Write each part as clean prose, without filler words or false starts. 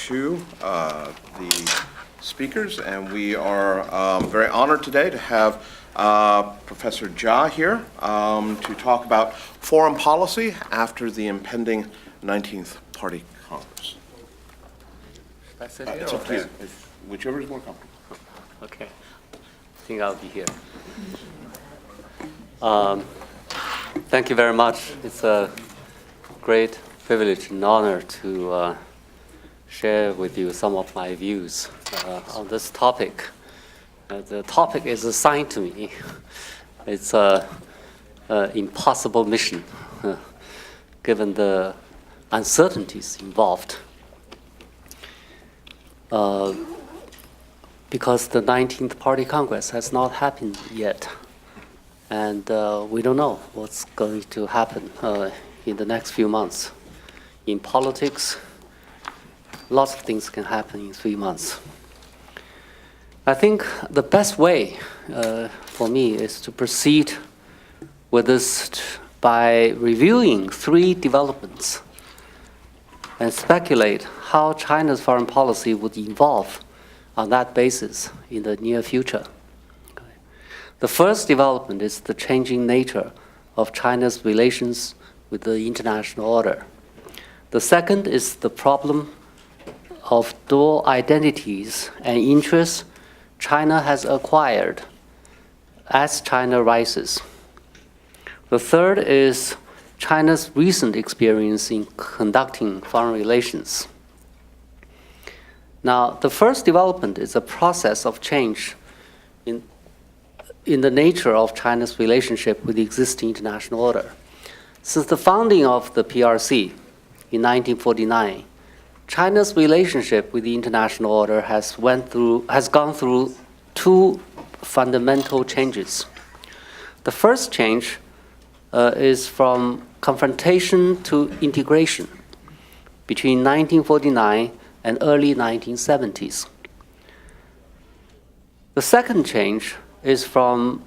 to the speakers, and we are very honored today to have Professor Jia here to talk about foreign policy after the impending 19th Party Congress. Should I sit here? It's up to you, whichever is more comfortable. Okay, I think I'll be here. Thank you very much. It's a great privilege and honor to share with you some of my views on this topic. The topic is assigned to me. It's an impossible mission, given the uncertainties involved. Because the 19th Party Congress has not happened yet. And we don't know what's going to happen in the next few months. In politics, lots of things can happen in 3 months. I think the best way for me is to proceed with this by reviewing 3 developments and speculate how China's foreign policy would evolve on that basis in the near future. The first development is the changing nature of China's relations with the international order. The second is the problem of dual identities and interests China has acquired as China rises. The third is China's recent experience in conducting foreign relations. Now, the first development is a process of change in the nature of China's relationship with the existing international order. Since the founding of the PRC in 1949, China's relationship with the international order has gone through 2 fundamental changes. The first change is from confrontation to integration between 1949 and early 1970s. The second change is from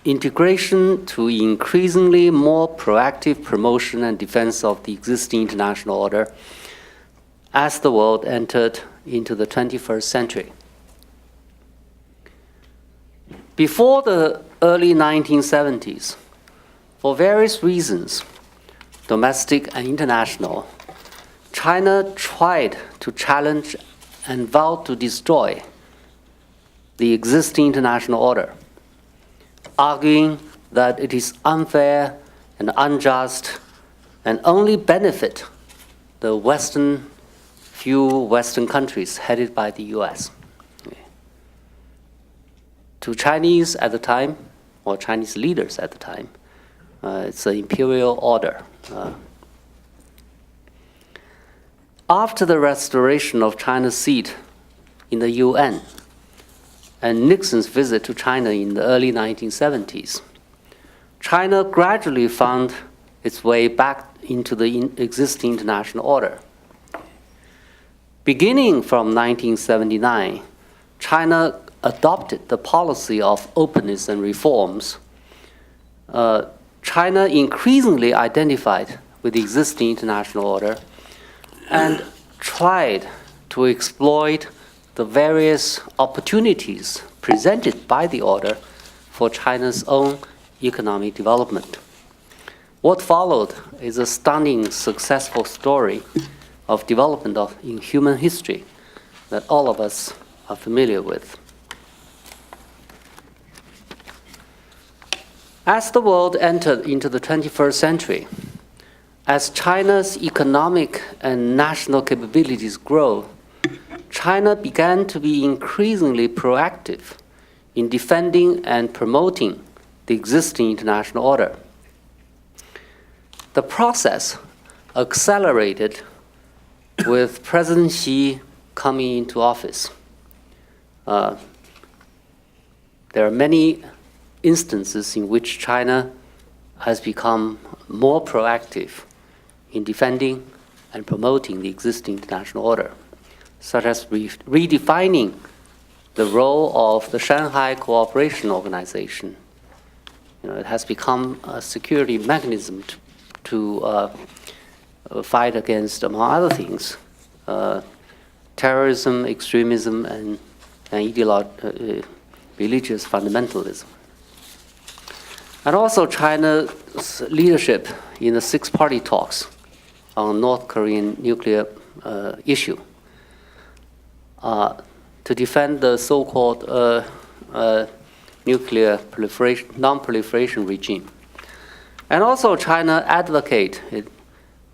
integration to increasingly more proactive promotion and defense of the existing international order as the world entered into the 21st century. Before the early 1970s, for various reasons, domestic and international, China tried to challenge and vowed to destroy the existing international order, arguing that it is unfair and unjust and only benefit the few Western countries headed by the US. To Chinese at the time, or Chinese leaders at the time, it's an imperial order. After the restoration of China's seat in the UN, and Nixon's visit to China in the early 1970s, China gradually found its way back into the existing international order. Beginning from 1979, China adopted the policy of openness and reforms. China increasingly identified with the existing international order and tried to exploit the various opportunities presented by the order for China's own economic development. What followed is a stunning, successful story of development in human history that all of us are familiar with. As the world entered into the 21st century, as China's economic and national capabilities grow, China began to be increasingly proactive in defending and promoting the existing international order. The process accelerated with President Xi coming into office. There are many instances in which China has become more proactive in defending and promoting the existing international order, such as redefining the role of the Shanghai Cooperation Organization. It has become a security mechanism to fight against, among other things, terrorism, extremism, and religious fundamentalism. And also China's leadership in the six-party talks on North Korean nuclear issue to defend the so-called nuclear non-proliferation regime. And also China advocate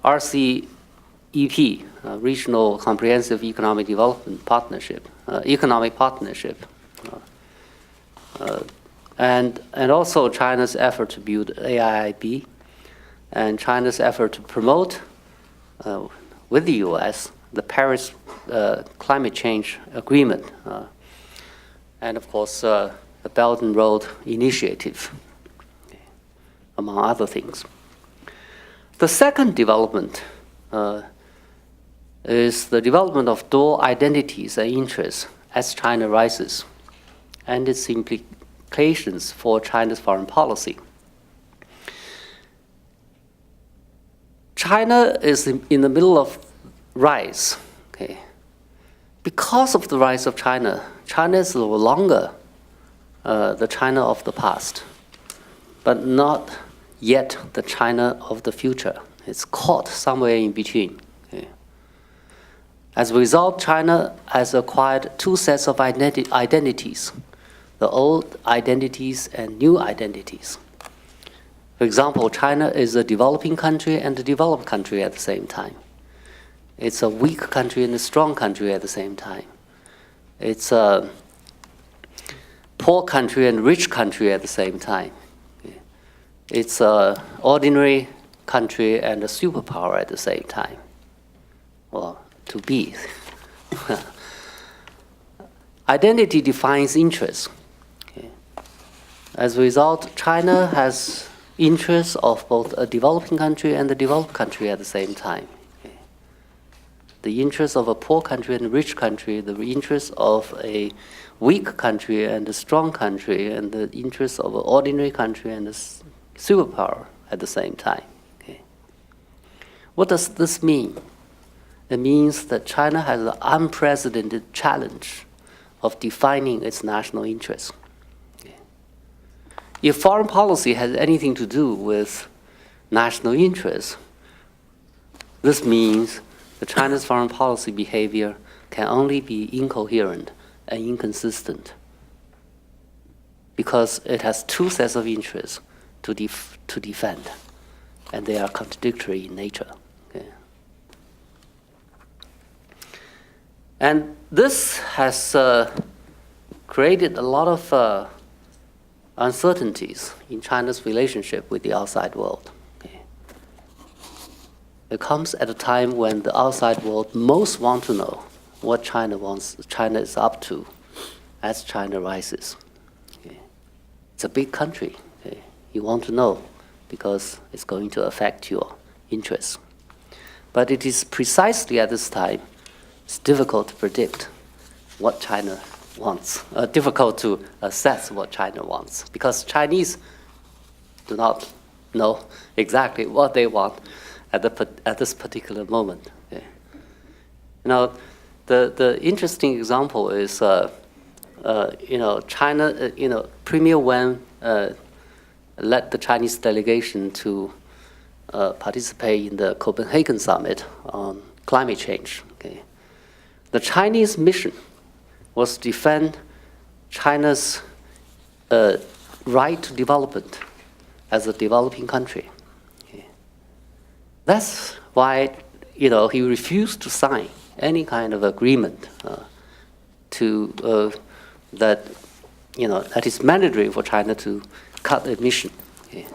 RCEP, Regional Comprehensive Economic Development Partnership, economic partnership. And also China's effort to build AIIB, and China's effort to promote, with the US, the Paris Climate Change Agreement, and of course, the Belt and Road Initiative, among other things. The second development is the development of dual identities and interests as China rises, and its implications for China's foreign policy. China is in the middle of rise. Okay. Because of the rise of China, China is no longer the China of the past, but not yet the China of the future. It's caught somewhere in between. Okay. As a result, China has acquired two sets of identities, the old identities and new identities. For example, China is a developing country and a developed country at the same time. It's a weak country and a strong country at the same time. It's a poor country and rich country at the same time. It's an ordinary country and a superpower at the same time. Well, to be. Identity defines interest. Okay. As a result, China has interests of both a developing country and a developed country at the same time. Okay. The interests of a poor country and a rich country, the interests of a weak country and a strong country, and the interests of an ordinary country and a superpower at the same time. Okay. What does this mean? It means that China has an unprecedented challenge of defining its national interests. Okay. If foreign policy has anything to do with national interests, this means that China's foreign policy behavior can only be incoherent and inconsistent because it has two sets of interests to defend, and they are contradictory in nature. Okay. And this has created a lot of uncertainties in China's relationship with the outside world. Okay. It comes at a time when the outside world most want to know what China is up to as China rises. Okay. It's a big country. Okay. You want to know because it's going to affect your interests. But it is precisely at this time it's difficult to predict what China wants, difficult to assess what China wants, because Chinese do not know exactly what they want at this particular moment. Okay. Now, the interesting example is, China, Premier Wen led the Chinese delegation to participate in the Copenhagen summit on climate change. Okay. The Chinese mission was to defend China's right to development as a developing country. Okay. That's why, he refused to sign any kind of agreement that is mandatory for China to cut emission. Okay.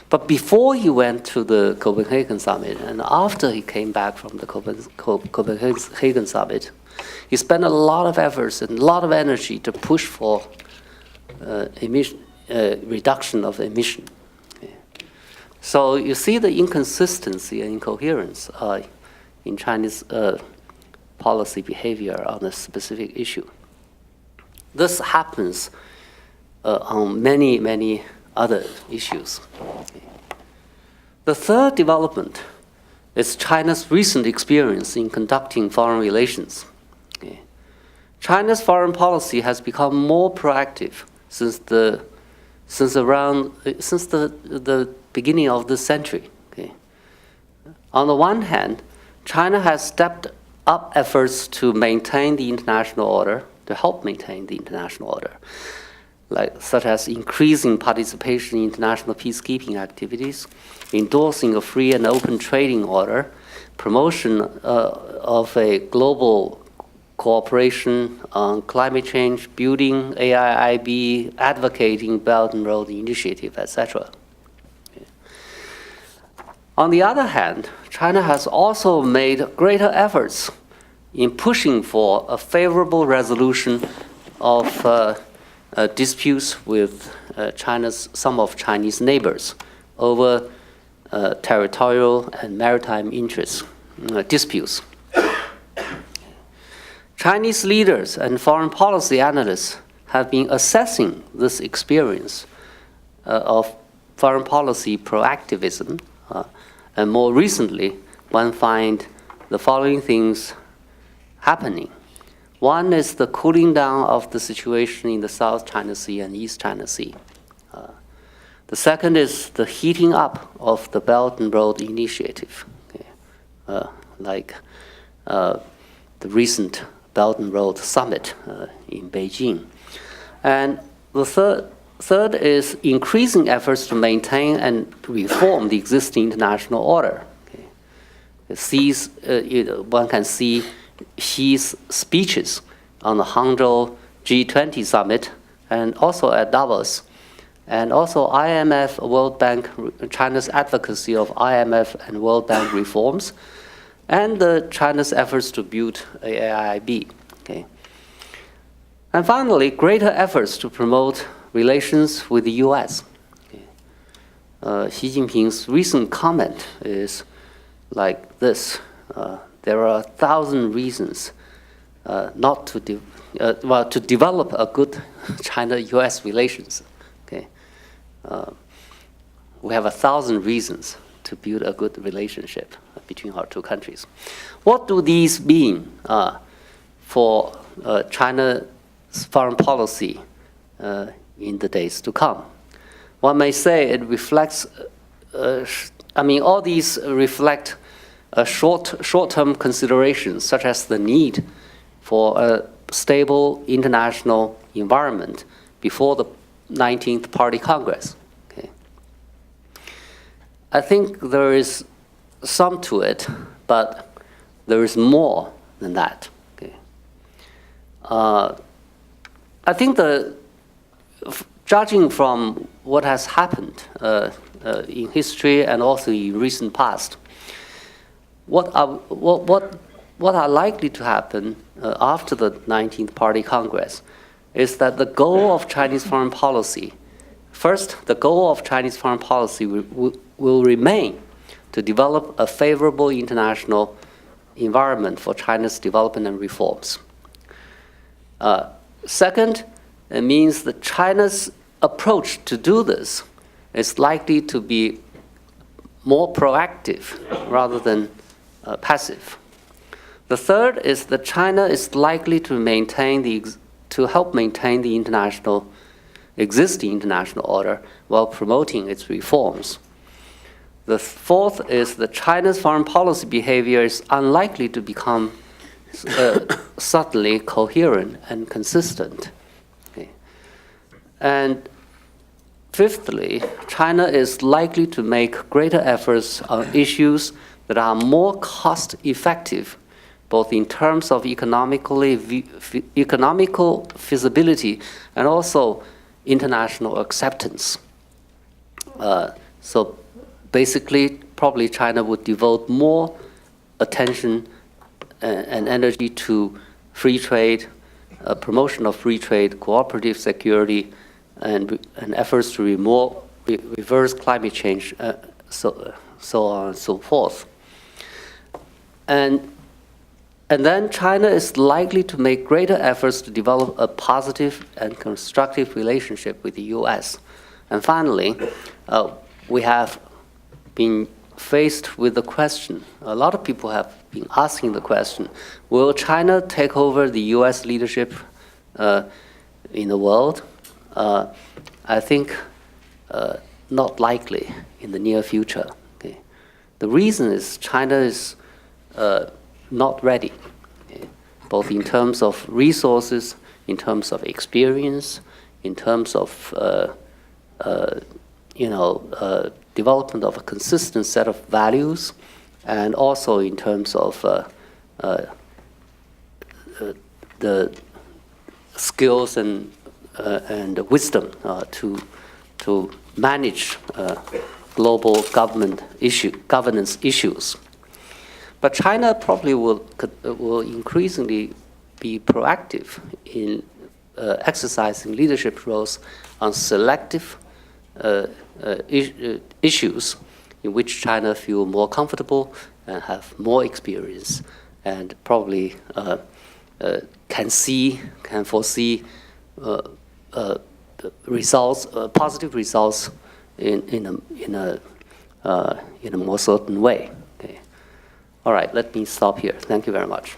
But before he went to the Copenhagen summit, and after he came back from the Copenhagen summit, he spent a lot of efforts and a lot of energy to push for reduction of emission. Okay. So you see the inconsistency and incoherence in Chinese policy behavior on a specific issue. This happens on many, many other issues. Okay. The third development is China's recent experience in conducting foreign relations. China's foreign policy has become more proactive since the beginning of this century. Okay. On the one hand, China has stepped up efforts to maintain the international order, to help maintain the international order, such as increasing participation in international peacekeeping activities, endorsing a free and open trading order, promotion of a global cooperation on climate change, building AIIB, advocating Belt and Road Initiative, etc. On the other hand, China has also made greater efforts in pushing for a favorable resolution of disputes with some of Chinese neighbors over territorial and maritime interests, disputes. Chinese leaders and foreign policy analysts have been assessing this experience of foreign policy proactivism, and more recently, one finds the following things happening. One is the cooling down of the situation in the South China Sea and East China Sea. The second is the heating up of the Belt and Road Initiative, like the recent Belt and Road Summit in Beijing. And the third is increasing efforts to maintain and reform the existing international order. One can see Xi's speeches on the Hangzhou G20 summit and also at Davos, and also IMF, World Bank, China's advocacy of IMF and World Bank reforms, and China's efforts to build AIIB. Okay. And finally, greater efforts to promote relations with the US. Okay. Xi Jinping's recent comment is like this. There are 1,000 reasons not to to develop a good China-US relations. Okay. We have 1,000 reasons to build a good relationship between our two countries. What do these mean for China's foreign policy in the days to come? One may say it reflects, all these reflect short-term considerations, such as the need for a stable international environment before the 19th Party Congress. Okay. I think there is some to it, but there is more than that. Okay. I think judging from what has happened in history and also in recent past, what are likely to happen after the 19th Party Congress is that the goal of Chinese foreign policy, first, the goal of Chinese foreign policy will remain to develop a favorable international environment for China's development and reforms. Second, it means that China's approach to do this is likely to be more proactive rather than passive. The third is that China is likely to help maintain the existing international order while promoting its reforms. The fourth is that China's foreign policy behavior is unlikely to become suddenly coherent and consistent. Okay. And fifthly, China is likely to make greater efforts on issues that are more cost-effective, both in terms of economical feasibility and also international acceptance. So basically, probably China would devote more attention and energy to free trade, promotion of free trade, cooperative security, and efforts to reverse climate change, so on and so forth. And then China is likely to make greater efforts to develop a positive and constructive relationship with the US. And finally, we have been faced with the question, a lot of people have been asking the question, will China take over the US leadership in the world? I think not likely in the near future. Okay? The reason is China is not ready, okay? Both in terms of resources, in terms of experience, in terms of development of a consistent set of values, and also in terms of the skills and wisdom to manage global governance issues. But China probably will increasingly be proactive in exercising leadership roles on selective issues in which China feel more comfortable and have more experience, and probably can foresee results, positive results in a more certain way. Okay. All right, let me stop here. Thank you very much.